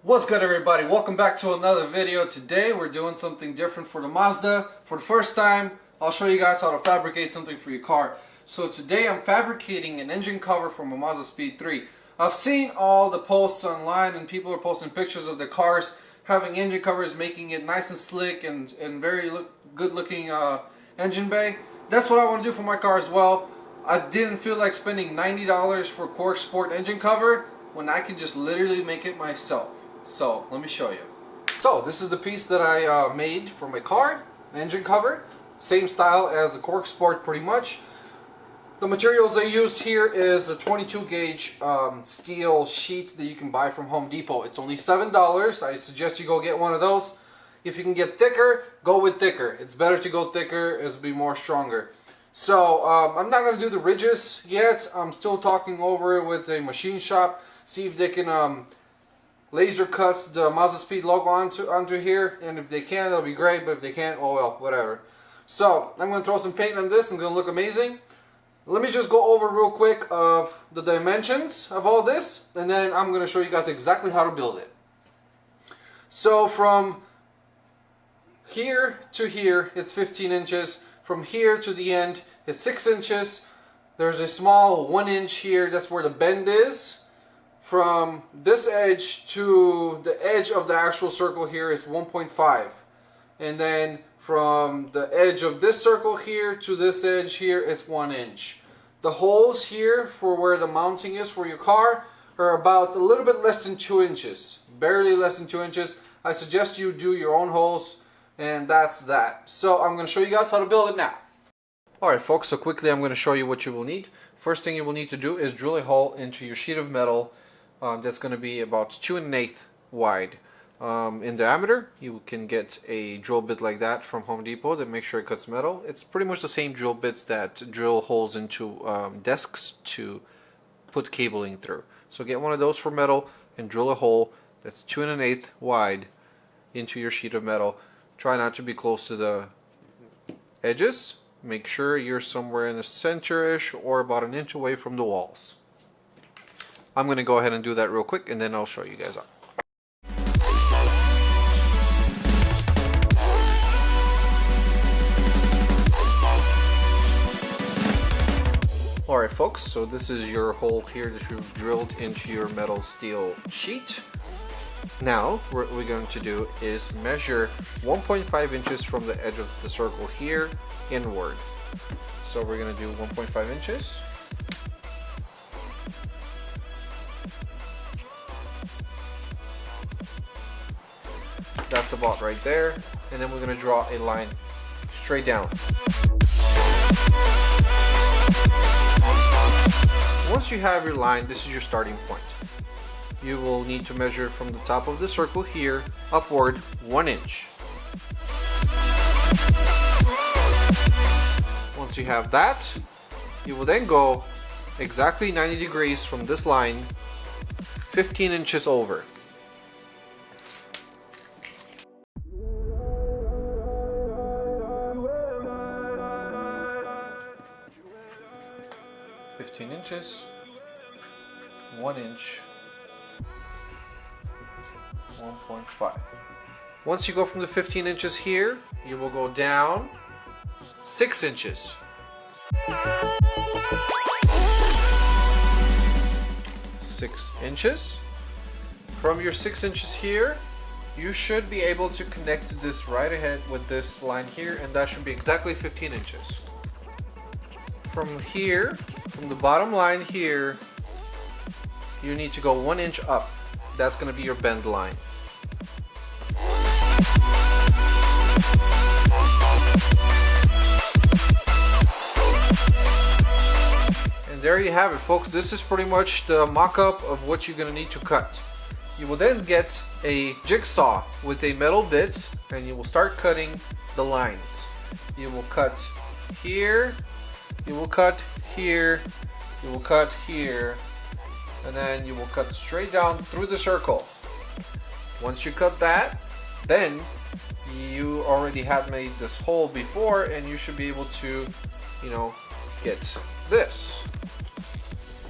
What's good, everybody? Welcome back to another video. Today we're doing something different for the Mazda. For the first time, I'll show you guys how to fabricate something for your car. So today I'm fabricating an engine cover from a Mazdaspeed 3. I've seen all the posts online and people are posting pictures of their cars having engine covers, making it nice and slick and very good looking engine bay. That's what I want to do for my car as well. I didn't feel like spending $90 for Corksport engine cover when I can just literally make it myself. So let me show you. So this is the piece that I made for my car, engine cover. Same style as the Corksport pretty much. The materials I used here is a 22 gauge steel sheet that you can buy from Home Depot. It's only $7. I suggest you go get one of those. If you can get thicker, go with thicker. It's better to go thicker, it'll be more stronger. So I'm not going to do the ridges yet. I'm still talking over it with a machine shop. See if they can laser cuts the Mazdaspeed logo onto here, and if they can, that'll be great, but if they can't, oh well, whatever. So I'm going to throw some paint on this. It's going to look amazing. Let me just go over real quick of the dimensions of all this, and then I'm going to show you guys exactly how to build it. So from here to here, it's 15 inches. From here to the end, it's 6 inches. There's a small 1 inch here, that's where the bend is. From this edge to the edge of the actual circle here is 1.5, and then from the edge of this circle here to this edge here it's 1 inch. The holes here for where the mounting is for your car are about a little bit less than 2 inches, barely less than 2 inches. I suggest you do your own holes, and that's that. So I'm going to show you guys how to build it now. Alright folks, so quickly I'm going to show you what you will need. First thing you will need to do is drill a hole into your sheet of metal. That's going to be about 2 1/8 wide in diameter. You can get a drill bit like that from Home Depot to make sure it cuts metal. It's pretty much the same drill bits that drill holes into desks to put cabling through. So get one of those for metal and drill a hole that's 2 1/8 wide into your sheet of metal. Try not to be close to the edges. Make sure you're somewhere in the center-ish or about 1 inch away from the walls. I'm going to go ahead and do that real quick, and then I'll show you guys out. Alright folks, so this is your hole here that you've drilled into your metal steel sheet. Now what we're going to do is measure 1.5 inches from the edge of the circle here inward. So we're going to do 1.5 inches. That's about right there, and then we're going to draw a line straight down. Once you have your line, this is your starting point. You will need to measure from the top of the circle here upward 1 inch. Once you have that, you will then go exactly 90 degrees from this line, 15 inches over. Inches, 1 inch, 1.5. Once you go from the 15 inches here, you will go down 6 inches. 6 inches. From your 6 inches here, you should be able to connect this right ahead with this line here, and that should be exactly 15 inches. From here, from the bottom line here, you need to go 1 inch up. That's going to be your bend line. And there you have it folks. This is pretty much the mock-up of what you're going to need to cut. You will then get a jigsaw with a metal bit, and you will start cutting the lines. You will cut here, you will cut here, you will cut here, and then you will cut straight down through the circle. Once you cut that, then you already have made this hole before, and you should be able to, get this.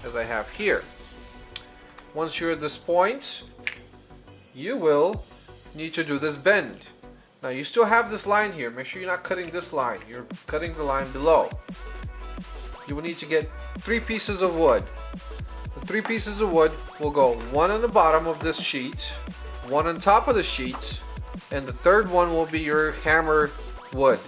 as I have here. Once you're at this point, you will need to do this bend. Now you still have this line here. Make sure you're not cutting this line. You're cutting the line below. You will need to get 3 pieces of wood. The 3 pieces of wood will go one on the bottom of this sheet, one on top of the sheet, and the third one will be your hammer wood.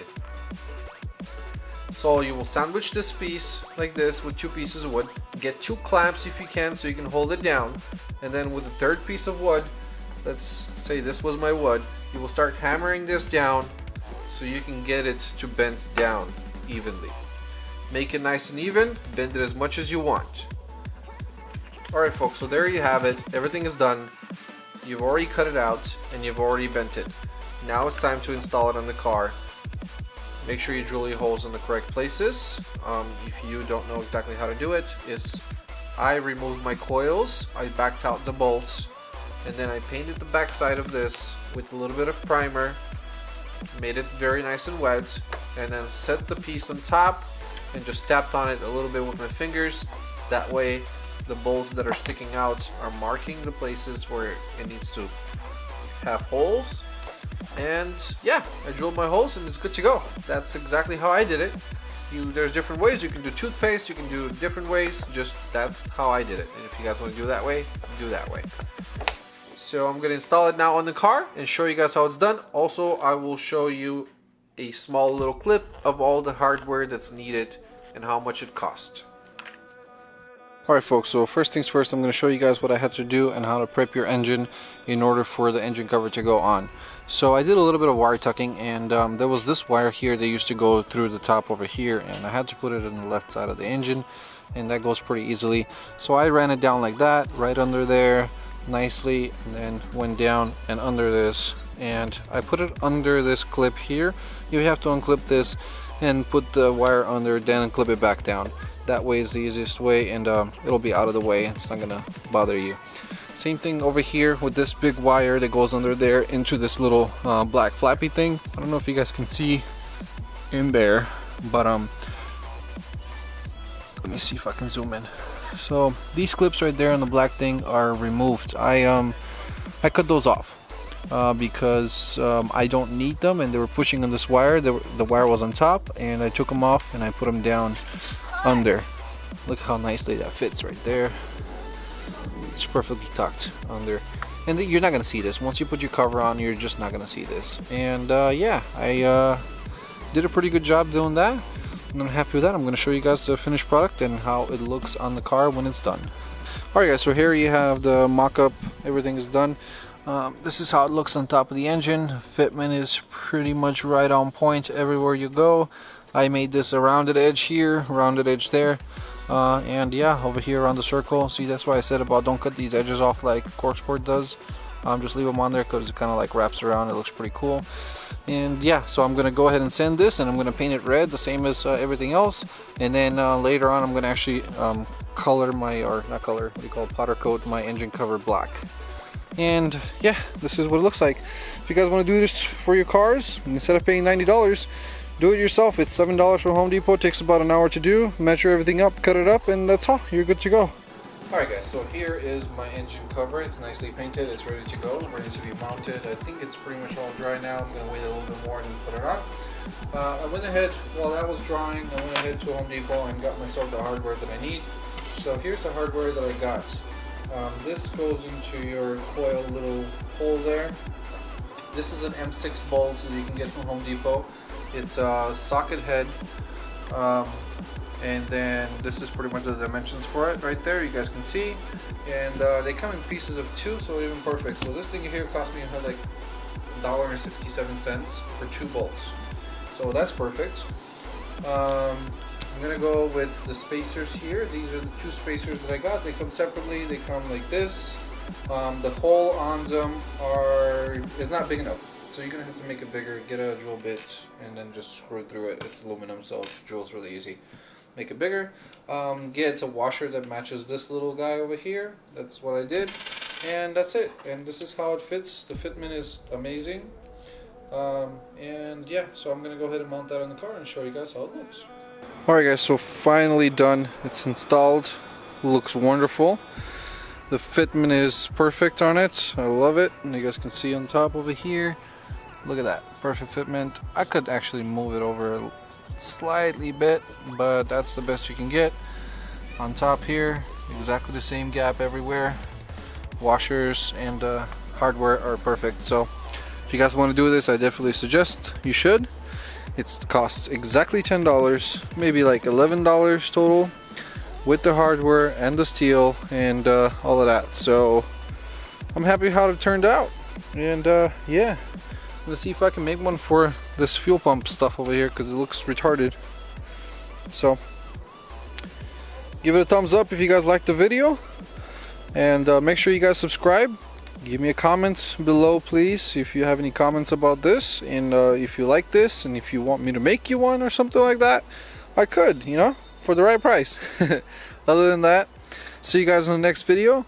So you will sandwich this piece like this with 2 pieces of wood. Get 2 clamps if you can so you can hold it down. And then with the third piece of wood, let's say this was my wood, you will start hammering this down so you can get it to bend down evenly. Make it nice and even, bend it as much as you want. Alright folks, so there you have it. Everything is done. You've already cut it out and you've already bent it. Now it's time to install it on the car. Make sure you drill your holes in the correct places. If you don't know exactly how to do it, I removed my coils, I backed out the bolts, and then I painted the back side of this with a little bit of primer, made it very nice and wet, and then set the piece on top and just tapped on it a little bit with my fingers. That way the bolts that are sticking out are marking the places where it needs to have holes. And yeah, I drilled my holes and it's good to go. That's exactly how I did it. There's different ways. You can do toothpaste, you can do different ways. Just that's how I did it. And if you guys want to do that way, do that way. So I'm going to install it now on the car and show you guys how it's done. Also, I will show you a small little clip of all the hardware that's needed and how much it cost. Alright folks, so first things first, I'm going to show you guys what I had to do and how to prep your engine in order for the engine cover to go on. So I did a little bit of wire tucking, and there was this wire here that used to go through the top over here, and I had to put it on the left side of the engine, and that goes pretty easily. So I ran it down like that, right under there, nicely, and then went down and under this, and I put it under this clip here. You have to unclip this and put the wire under, then clip it back down. That way is the easiest way, and it'll be out of the way. It's not gonna bother you. Same thing over here with this big wire that goes under there into this little black flappy thing. I don't know if you guys can see in there, but let me see if I can zoom in. So these clips right there on the black thing are removed. I cut those off because I don't need them, and they were pushing on this wire. The wire was on top, and I took them off and I put them down under. Look how nicely that fits right there. It's perfectly tucked under, and you're not gonna see this once you put your cover on. You're just not gonna see this. And yeah, I did a pretty good job doing that, and I'm happy with that. I'm gonna show you guys the finished product and how it looks on the car when it's done. Alright guys, so here you have the mock-up. Everything is done. This is how it looks on top of the engine. Fitment is pretty much right on point everywhere you go. I made this a rounded edge here, rounded edge there, and yeah, over here around the circle. See, that's why I said about don't cut these edges off like Corksport does. Just leave them on there because it kind of like wraps around. It looks pretty cool. And yeah, so I'm gonna go ahead and sand this, and I'm gonna paint it red, the same as everything else. And then later on, I'm gonna actually color my, or not color, what do you call it, powder coat my engine cover black. And yeah, this is what it looks like. If you guys want to do this for your cars, instead of paying $90, do it yourself. It's $7 from Home Depot. It takes about an hour to do. Measure everything up, cut it up, and that's all. You're good to go. Alright guys, so here is my engine cover. It's nicely painted. It's ready to go, ready to be mounted. I think it's pretty much all dry now. I'm going to wait a little bit more and then put it on. I went ahead, while that was drying, I went ahead to Home Depot and got myself the hardware that I need. So here's the hardware that I got. This goes into your coil little hole there. This is an M6 bolt that you can get from Home Depot. It's a socket head, and then this is pretty much the dimensions for it right there. You guys can see, and they come in pieces of 2, so even perfect. So this thing here cost me like $1.67 for 2 bolts, so that's perfect. I'm gonna go with the spacers here. These are the 2 spacers that I got. They come separately. They come like this. The hole on them is not big enough, so you're gonna have to make it bigger. Get a drill bit and then just screw it through it. It's aluminum, so drill's really easy. Make it bigger. Get a washer that matches this little guy over here. That's what I did, and that's it. And this is how it fits. The fitment is amazing. And yeah, so I'm gonna go ahead and mount that on the car and show you guys how it looks. Alright guys, so finally done. It's installed. looks wonderful. The fitment is perfect on it. I love it. And you guys can see on top over here, look at that, perfect fitment. I could actually move it over slightly bit, but that's the best you can get. On top here, exactly the same gap everywhere. Washers and hardware are perfect. So if you guys want to do this, I definitely suggest you should. It costs exactly $10, maybe like $11 total, with the hardware and the steel and all of that. So I'm happy how it turned out. And yeah, let's see if I can make one for this fuel pump stuff over here, because it looks retarded. So give it a thumbs up if you guys liked the video, and make sure you guys subscribe. Give me a comment below, please, if you have any comments about this, and if you like this, and if you want me to make you one or something like that, I could, you know, for the right price. Other than that, see you guys in the next video.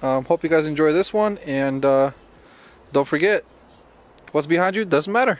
Hope you guys enjoy this one, and don't forget, what's behind you doesn't matter.